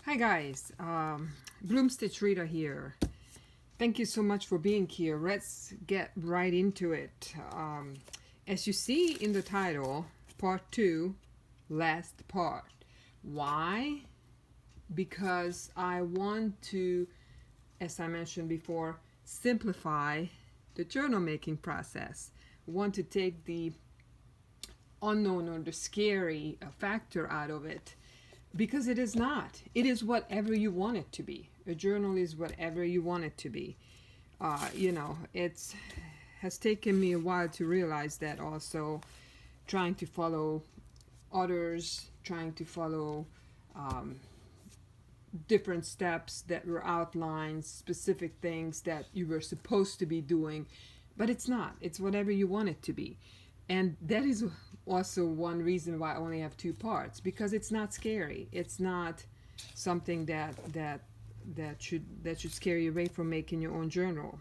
Hi guys, Bloom Stitch Rita here. Thank you so much for being here. Let's get right into it. As you see in the title, part 2, last part. Why? Because I want to, as I mentioned before, simplify the journal making process. I want to take the unknown or the scary factor out of it. Because it is not. It is whatever you want it to be. A journal is whatever you want it to be. It has taken me a while to realize that also. Trying to follow others, trying to follow different steps that were outlined, specific things that you were supposed to be doing. But it's not. It's whatever you want it to be. And that is also one reason why I only have 2 parts, because it's not scary. It's not something that should scare you away from making your own journal.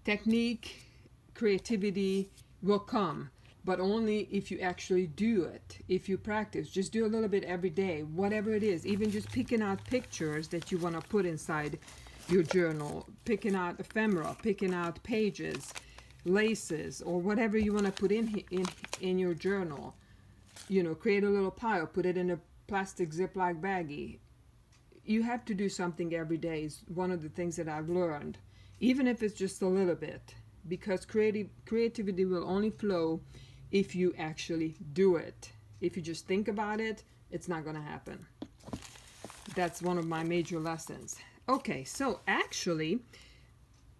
Technique, creativity will come, but only if you actually do it. If you practice, just do a little bit every day, whatever it is. Even just picking out pictures that you want to put inside your journal, picking out ephemera, picking out pages, laces, or whatever you want to put in your journal. Create a little pile, put it in a plastic Ziploc baggie. You have to do something every day is one of the things that I've learned, even if it's just a little bit, because creativity will only flow if you actually do it. If you just think about it, it's not going to happen. That's one of my major lessons. Okay, so actually,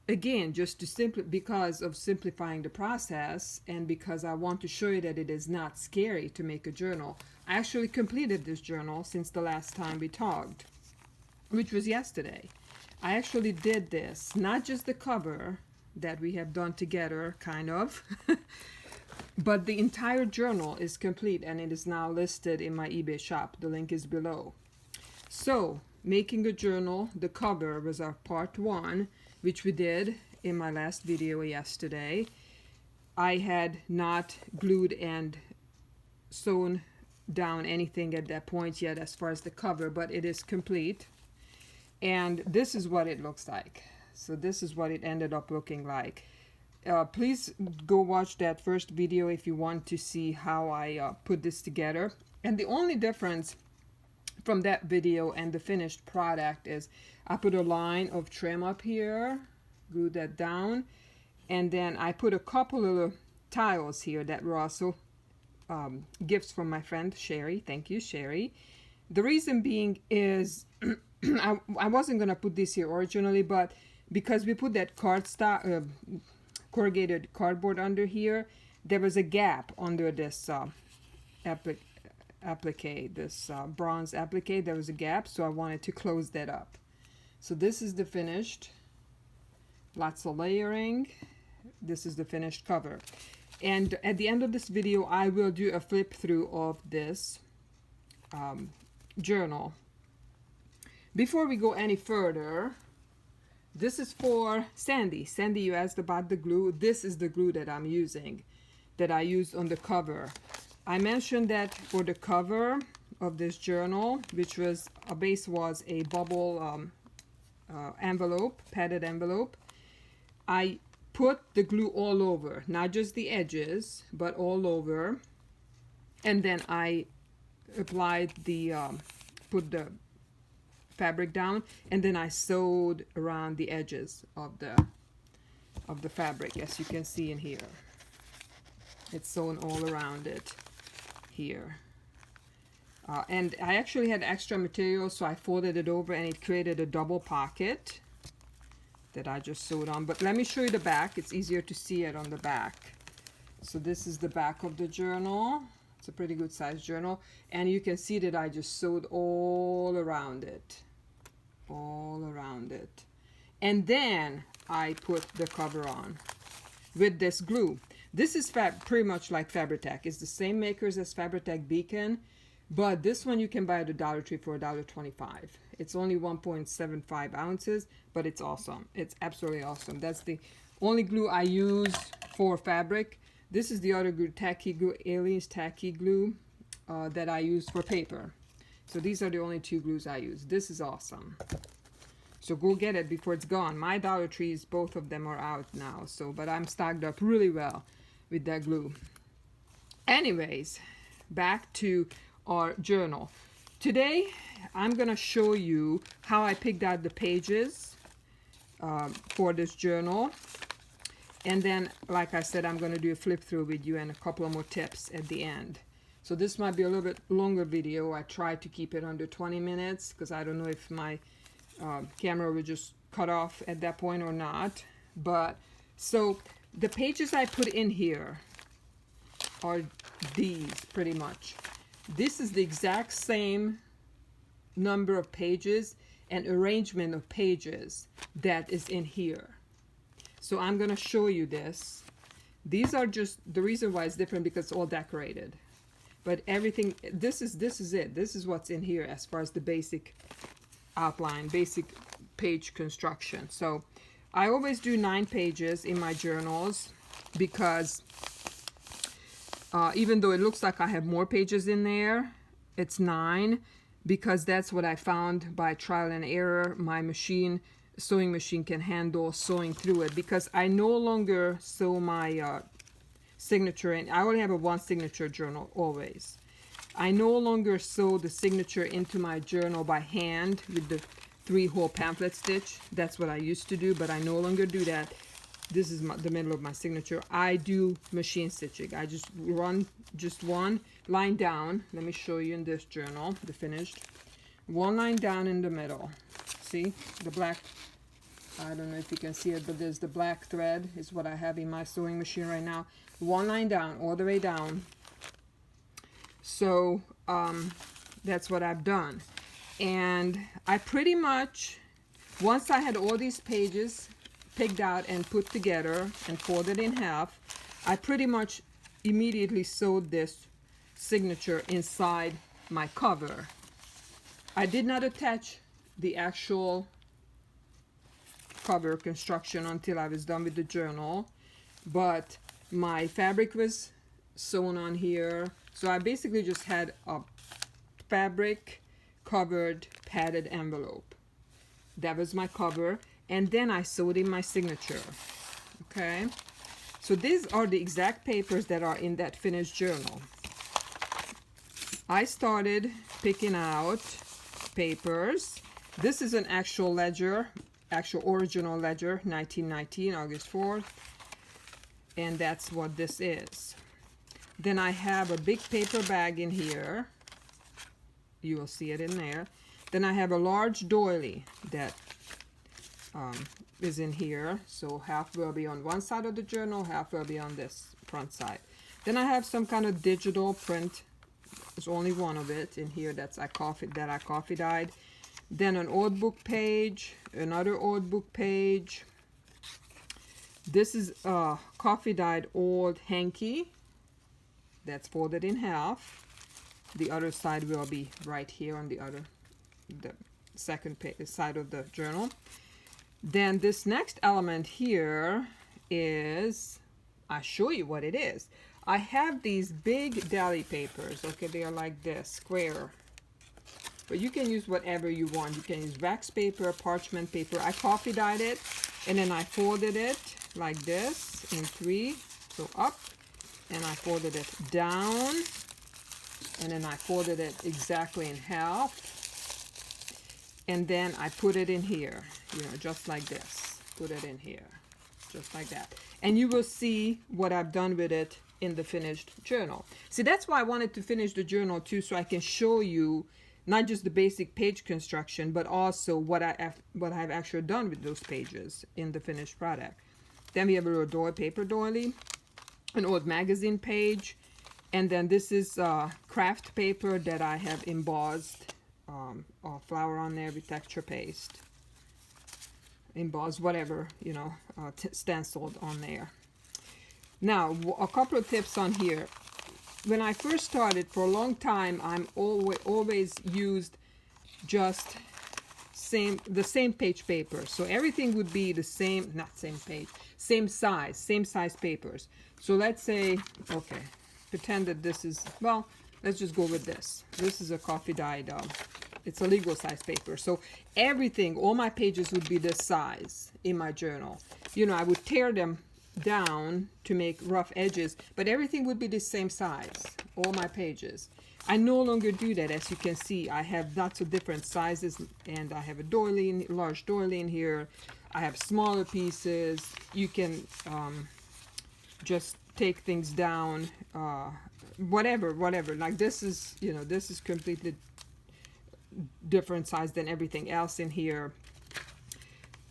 again, just to because of simplifying the process, and because I want to show you that it is not scary to make a journal, I actually completed this journal since the last time we talked, which was yesterday. I actually did this, not just the cover that we have done together, kind of, but the entire journal is complete, and it is now listed in my eBay shop. The link is below. So, making a journal, the cover was our part 1, which we did in my last video yesterday. I had not glued and sewn down anything at that point yet as far as the cover, but it is complete. And this is what it looks like. So this is what it ended up looking like. Please go watch that first video if you want to see how I put this together. And the only difference from that video and the finished product is I put a line of trim up here, glued that down, and then I put a couple of tiles here that were also gifts from my friend Sherry. Thank you, Sherry. The reason being is I wasn't going to put this here originally, but because we put that corrugated cardboard under here, there was a gap under this applique, this bronze applique. There was a gap, so I wanted to close that up. So this is the finished, lots of layering. This is the finished cover. And at the end of this video, I will do a flip through of this journal. Before we go any further, this is for Sandy. Sandy, you asked about the glue. This is the glue that I'm using, that I used on the cover. I mentioned that for the cover of this journal, which was a base was a bubble envelope, padded envelope, I put the glue all over, not just the edges, but all over. And then I applied the, put the fabric down, and then I sewed around the edges of the fabric, as you can see in here. It's sewn all around it here. And I actually had extra material, so I folded it over and it created a double pocket that I just sewed on. But let me show you the back. It's easier to see it on the back. So this is the back of the journal. It's a pretty good sized journal, and you can see that I just sewed all around it. All around it. And then I put the cover on with this glue. This is pretty much like Fabri-Tac. It's the same makers as Fabri-Tac Beacon, but this one you can buy at the Dollar Tree for $1.25. It's only 1.75 ounces, but it's awesome. It's absolutely awesome. That's the only glue I use for fabric. This is the other glue, Tacky Glue, Aleene's Tacky Glue, that I use for paper. So these are the only two glues I use. This is awesome. So go get it before it's gone. My Dollar Trees, both of them are out now. So, but I'm stocked up really well with that glue. Anyways, back to our journal. Today, I'm gonna show you how I picked out the pages for this journal. And then, like I said, I'm gonna do a flip through with you and a couple of more tips at the end. So this might be a little bit longer video. I tried to keep it under 20 minutes because I don't know if my camera will just cut off at that point or not. But so the pages I put in here are these pretty much. This is the exact same number of pages and arrangement of pages that is in here. So I'm gonna show you this. These are just, the reason why it's different because it's all decorated. But everything, this is it. This is what's in here as far as the basic outline, basic page construction. So I always do 9 pages in my journals because even though it looks like I have more pages in there, it's 9 because that's what I found by trial and error. My sewing machine can handle sewing through it because I no longer sew my signature, and I only have a 1 signature journal always. I no longer sew the signature into my journal by hand with the 3-hole pamphlet stitch. That's what I used to do, but I no longer do that. This is the middle of my signature. I do machine stitching. I just run just 1 line down. Let me show you in this journal, the finished. 1 line down in the middle. See the black, I don't know if you can see it, but there's the black thread is what I have in my sewing machine right now. 1 line down, all the way down. So that's what I've done. And I pretty much, once I had all these pages picked out and put together and folded in half, I pretty much immediately sewed this signature inside my cover. I did not attach the actual cover construction until I was done with the journal, but my fabric was sewn on here. So I basically just had a fabric covered padded envelope. That was my cover, and then I sewed in my signature. Okay, so these are the exact papers that are in that finished journal. I started picking out papers. This is an actual ledger, actual original ledger, 1919, August 4th, and that's what this is. Then I have a big paper bag in here. You will see it in there. Then I have a large doily that is in here. So half will be on one side of the journal, half will be on this front side. Then I have some kind of digital print. There's only one of it in here that I coffee dyed. Then an old book page, another old book page. This is a coffee dyed old hanky that's folded in half. The other side will be right here on the second side of the journal. Then this next element here is, I'll show you what it is. I have these big deli papers. Okay, they are like this, square. But you can use whatever you want. You can use wax paper, parchment paper. I coffee dyed it, and then I folded it like this in 3. So up, and I folded it down, and then I folded it exactly in half, and then I put it in here, you know, just like this. Put it in here, just like that. And you will see what I've done with it in the finished journal. See, that's why I wanted to finish the journal too, so I can show you not just the basic page construction, but also what I've actually done with those pages in the finished product. Then we have a little paper doily, an old magazine page, and then this is craft paper that I have embossed, or flower on there with texture paste, embossed, whatever, you know, stenciled on there. Now, a couple of tips on here. When I first started, for a long time, I'm always used just the same page paper. So everything would be the same, not same page, same size papers. So let's say, okay, pretend that this is, well, let's just go with this. This is a coffee dyed, it's a legal size paper. So everything, all my pages would be this size in my journal. You know, I would tear them down to make rough edges, but everything would be the same size, all my pages. I no longer do that. As you can see, I have lots of different sizes, and I have a doily, large doily in here. I have smaller pieces. You can just take things down, whatever. Like this is, you know, this is completely different size than everything else in here.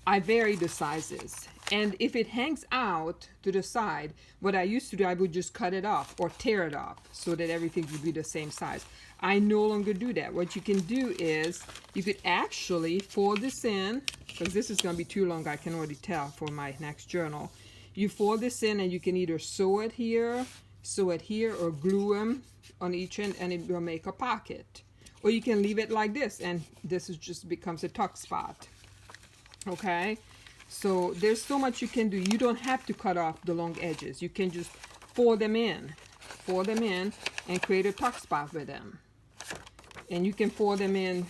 I vary the sizes, and if it hangs out to the side, what I used to do, I would just cut it off or tear it off so that everything would be the same size. I no longer do that. What you can do is you could actually fold this in, because this is going to be too long, I can already tell, for my next journal. You fold this in, and you can either sew it here, or glue them on each end, and it will make a pocket. Or you can leave it like this, and this is just becomes a tuck spot. Okay, so there's so much you can do. You don't have to cut off the long edges. You can just fold them in, and create a tuck spot with them. And you can fold them in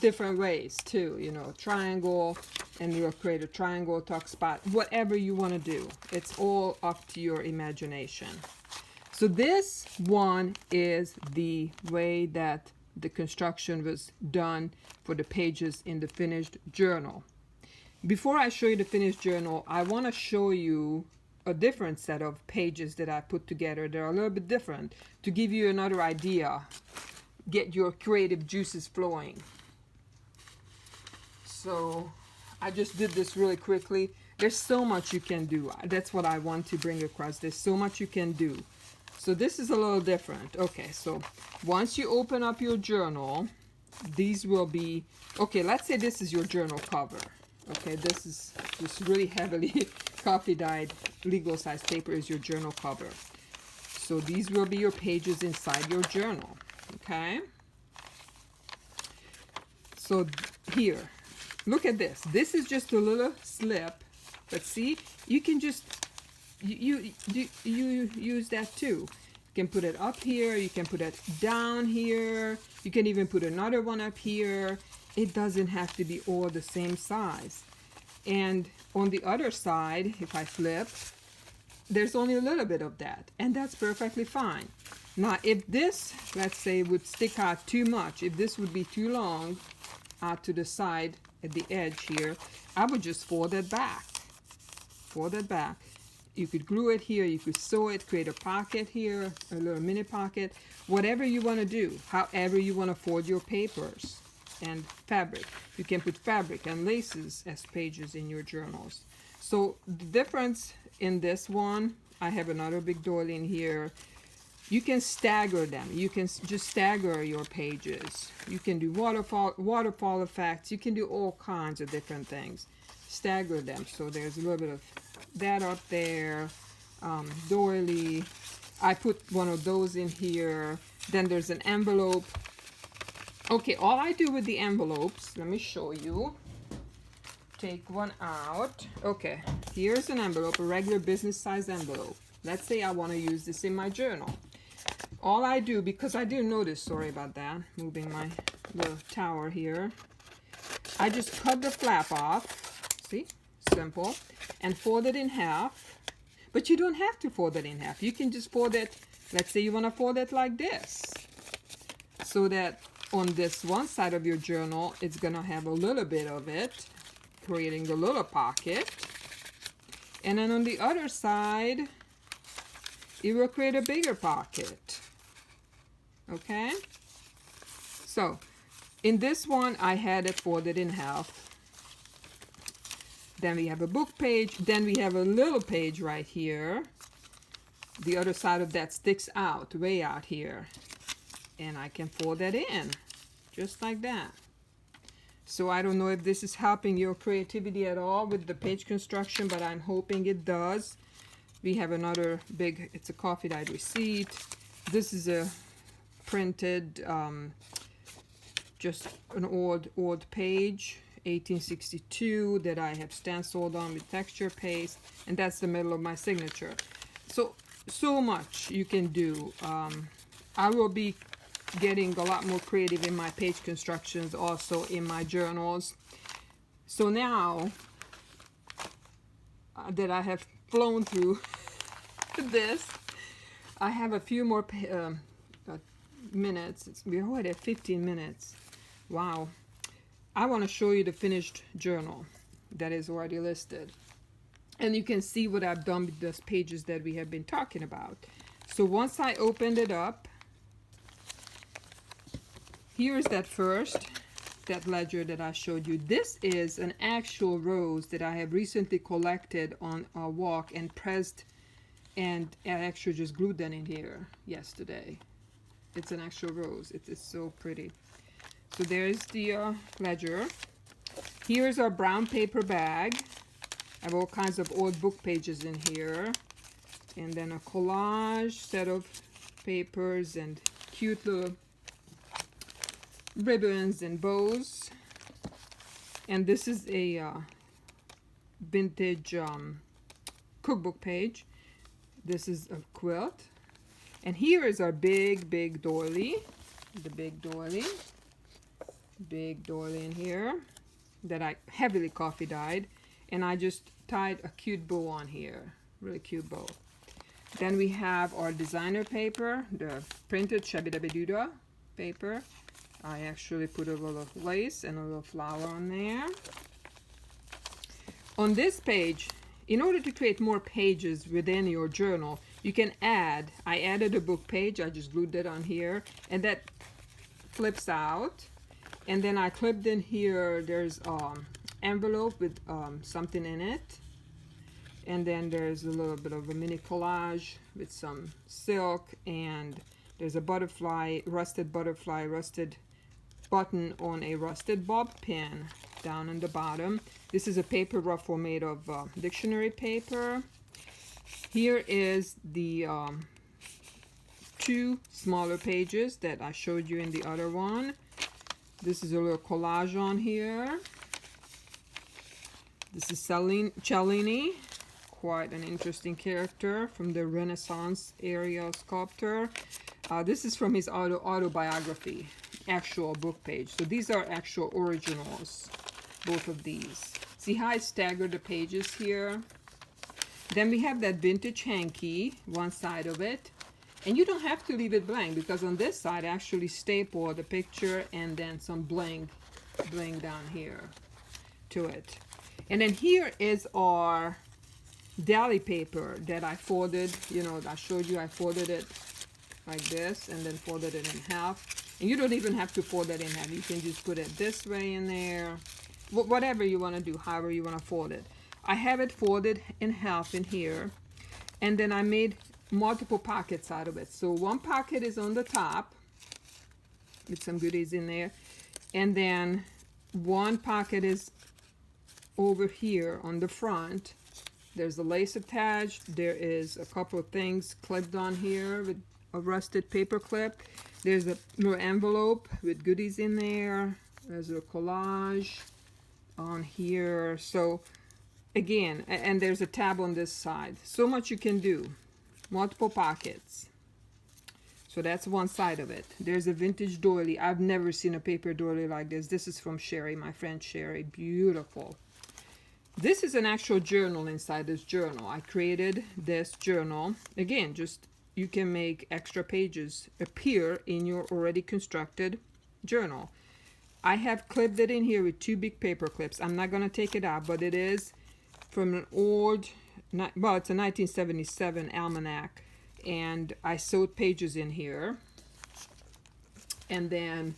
different ways too, you know, triangle, and you'll create a triangle tuck spot, whatever you want to do. It's all up to your imagination. So this one is the way that the construction was done for the pages in the finished journal. Before I show you the finished journal, I want to show you a different set of pages that I put together. They're a little bit different to give you another idea, get your creative juices flowing. So I just did this really quickly. There's so much you can do. That's what I want to bring across. There's so much you can do. So this is a little different. Okay, so once you open up your journal, these will be, okay, let's say this is your journal cover. Okay, this is this really heavily coffee dyed legal size paper is your journal cover. So these will be your pages inside your journal. Okay, so here, look at this. This is just a little slip, but see, you can just you use that too. You can put it up here, you can put it down here, you can even put another one up here. It doesn't have to be all the same size. And on the other side, if I flip, there's only a little bit of that, and that's perfectly fine. Now if this, let's say, would stick out too much, if this would be too long out to the side at the edge here, I would just fold it back. You could glue it here, you could sew it, create a pocket here, a little mini pocket, whatever you want to do, however you want to fold your papers and fabric. You can put fabric and laces as pages in your journals. So the difference in this one, I have another big doily in here. You can stagger them. You can just stagger your pages. You can do waterfall effects. You can do all kinds of different things. Stagger them. So there's a little bit of that up there. Doily. I put one of those in here. Then there's an envelope. Okay, all I do with the envelopes, let me show you. Take one out. Okay, here's an envelope, a regular business size envelope. Let's say I want to use this in my journal. All I do, because I didn't notice, sorry about that, moving my little tower here. I just cut the flap off, see, simple, and fold it in half. But you don't have to fold it in half. You can just fold it, let's say you want to fold it like this. So that on this one side of your journal, it's going to have a little bit of it, creating the little pocket. And then on the other side, it will create a bigger pocket. Okay? So, in this one, I had it folded in half. Then we have a book page. Then we have a little page right here. The other side of that sticks out, way out here. And I can fold that in, just like that. So I don't know if this is helping your creativity at all with the page construction, but I'm hoping it does. We have another big, it's a coffee dyed receipt. This is a printed, just an old page, 1862, that I have stenciled on with texture paste, and that's the middle of my signature. So much you can do. I will be getting a lot more creative in my page constructions, also in my journals. So now that I have flown through this, I have a few more minutes. We're already at 15 minutes. Wow. I want to show you the finished journal that is already listed. And you can see what I've done with those pages that we have been talking about. So once I opened it up, here's that ledger that I showed you. This is an actual rose that I have recently collected on a walk and pressed, and I actually just glued that in here yesterday. It's an actual rose. It is so pretty. So there's the ledger. Here's our brown paper bag. I have all kinds of old book pages in here. And then a collage set of papers and cute little ribbons and bows. And this is a vintage cookbook page. This is a quilt. And here is our big doily. The big doily. Big doily in here that I heavily coffee dyed. And I just tied a cute bow on here. Really cute bow. Then we have our designer paper, the printed Shabby Dabby Doodah paper. I actually put a little lace and a little flower on there. On this page, in order to create more pages within your journal, you can add, I added a book page, I just glued that on here, and that flips out. And then I clipped in here, there's envelope with something in it. And then there's a little bit of a mini collage with some silk, and there's a butterfly, rusted button on a rusted bob pin down on the bottom. This is a paper ruffle made of dictionary paper. Here is the two smaller pages that I showed you in the other one. This is a little collage on here. This is Cellini, quite an interesting character from the Renaissance area sculptor. This is from his autobiography, actual book page. So these are actual originals, both of these. See how I staggered the pages here? Then we have that vintage hanky, one side of it. And you don't have to leave it blank, because on this side I actually staple the picture and then some bling down here to it. And then here is our deli paper that I folded. You know, I showed you I folded it like this and then folded it in half. And you don't even have to fold that in half. You can just put it this way in there. Whatever you want to do, however you want to fold it. I have it folded in half in here. And then I made multiple pockets out of it. So one pocket is on the top with some goodies in there. And then one pocket is over here on the front. There's a lace attached. There is a couple of things clipped on here with a rusted paper clip. There's a little envelope with goodies in there. There's a collage on here. So again, and there's a tab on this side. So much you can do. Multiple pockets. So that's one side of it. There's a vintage doily. I've never seen a paper doily like this. This is from Sherry, my friend Sherry. Beautiful. This is an actual journal inside this journal. I created this journal. Again, just you can make extra pages appear in your already constructed journal. I have clipped it in here with two big paper clips. I'm not going to take it out, but it is from an old, well, it's a 1977 almanac. And I sewed pages in here. And then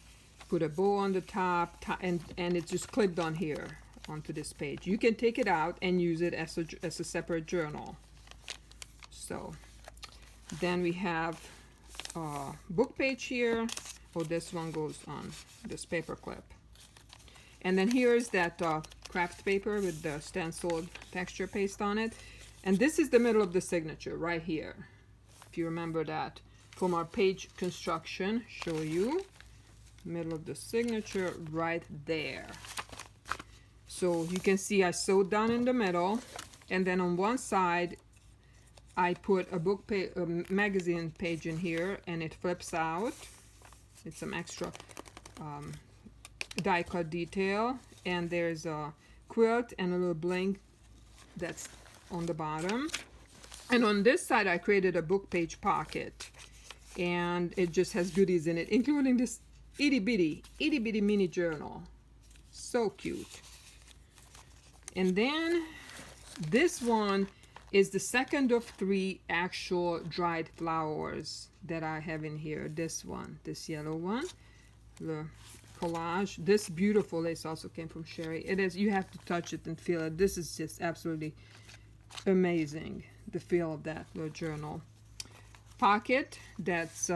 put a bow on the top, and it's just clipped on here onto this page. You can take it out and use it as a separate journal. So then we have a book page here. Oh, this one goes on this paper clip. And then here's that craft paper with the stenciled texture paste on it. And this is the middle of the signature right here. If you remember that from our page construction, show you middle of the signature right there. So you can see I sewed down in the middle, and then on one side I put a magazine page in here, and it flips out. It's some extra die cut detail, and there's a quilt and a little bling that's on the bottom. And on this side I created a book page pocket, and it just has goodies in it, including this itty bitty mini journal. So cute. And then this one is the second of 3 actual dried flowers that I have in here. This one, this yellow one, the collage. This beautiful lace also came from Sherry. It is, you have to touch it and feel it. This is just absolutely amazing, the feel of that little journal. Pocket, that's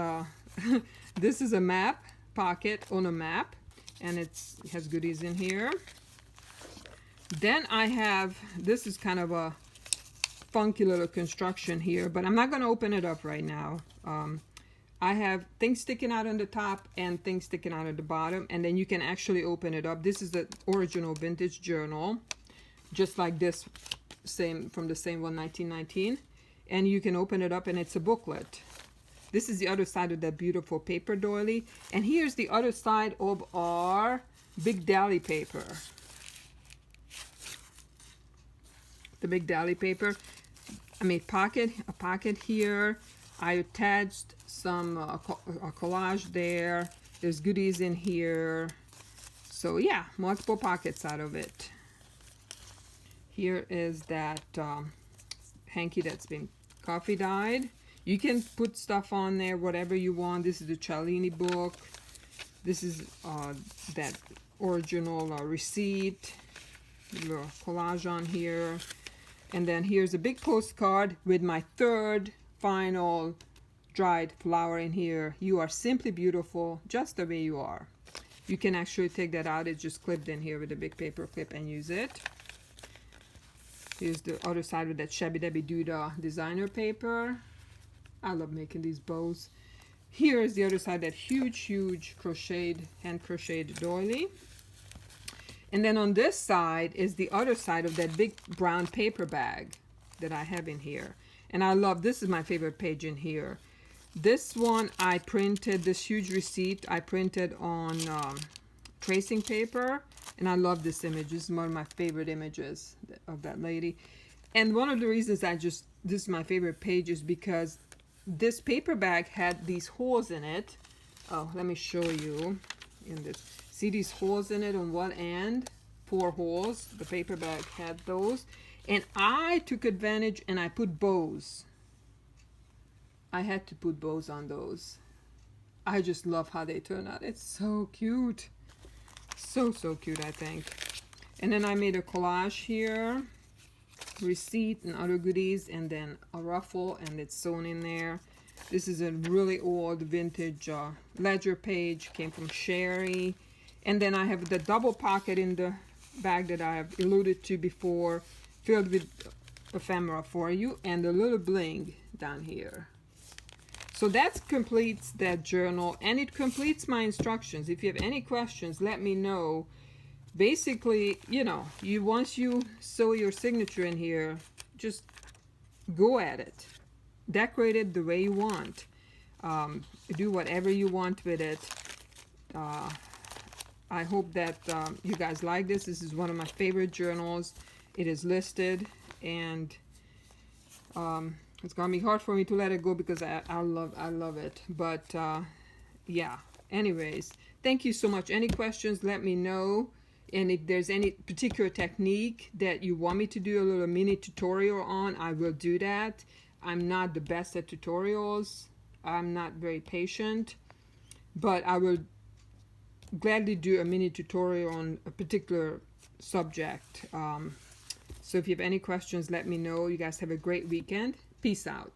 this is a map pocket on a map, and it has goodies in here. Then I have, this is kind of a funky little construction here, but I'm not going to open it up right now. I have things sticking out on the top and things sticking out at the bottom, and then you can actually open it up. This is the original vintage journal, just like this, same from the same one, 1919, and you can open it up and it's a booklet. This is the other side of that beautiful paper doily, and here's the other side of our big dally paper. The big dally paper. I made a pocket here. I attached some a collage there. There's goodies in here. So yeah, multiple pockets out of it. Here is that hanky that's been coffee dyed. You can put stuff on there, whatever you want. This is the Cialdini book. This is that original receipt. Little collage on here. And then here's a big postcard with my third final dried flower in here. You are simply beautiful just the way you are. You can actually take that out. It's just clipped in here with a big paper clip and use it. Here's the other side with that Shabby Dabby Duda designer paper. I love making these bows. Here's the other side, that huge crocheted, hand crocheted doily. And then on this side is the other side of that big brown paper bag that I have in here. And I love, this is my favorite page in here. This one I printed, this huge receipt I printed on tracing paper. And I love this image. This is one of my favorite images of that lady. And one of the reasons this is my favorite page is because this paper bag had these holes in it. Oh, let me show you in this. See these holes in it on one end? 4 holes. The paper bag had those. And I took advantage and I put bows. I had to put bows on those. I just love how they turn out. It's so cute. So cute, I think. And then I made a collage here. Receipt and other goodies, and then a ruffle, and it's sewn in there. This is a really old vintage ledger page, came from Sherry. And then I have the double pocket in the bag that I have alluded to before, filled with ephemera for you, and a little bling down here. So that completes that journal, and it completes my instructions. If you have any questions, let me know. Basically, you know, once you sew your signature in here, just go at it. Decorate it the way you want. Do whatever you want with it. I hope that you guys like this. This is one of my favorite journals. It is listed, and it's gonna be hard for me to let it go because I love it. But yeah. Anyways, thank you so much. Any questions? Let me know. And if there's any particular technique that you want me to do a little mini tutorial on, I will do that. I'm not the best at tutorials. I'm not very patient, but I will gladly do a mini tutorial on a particular subject. So if you have any questions, let me know. You guys have a great weekend. Peace out.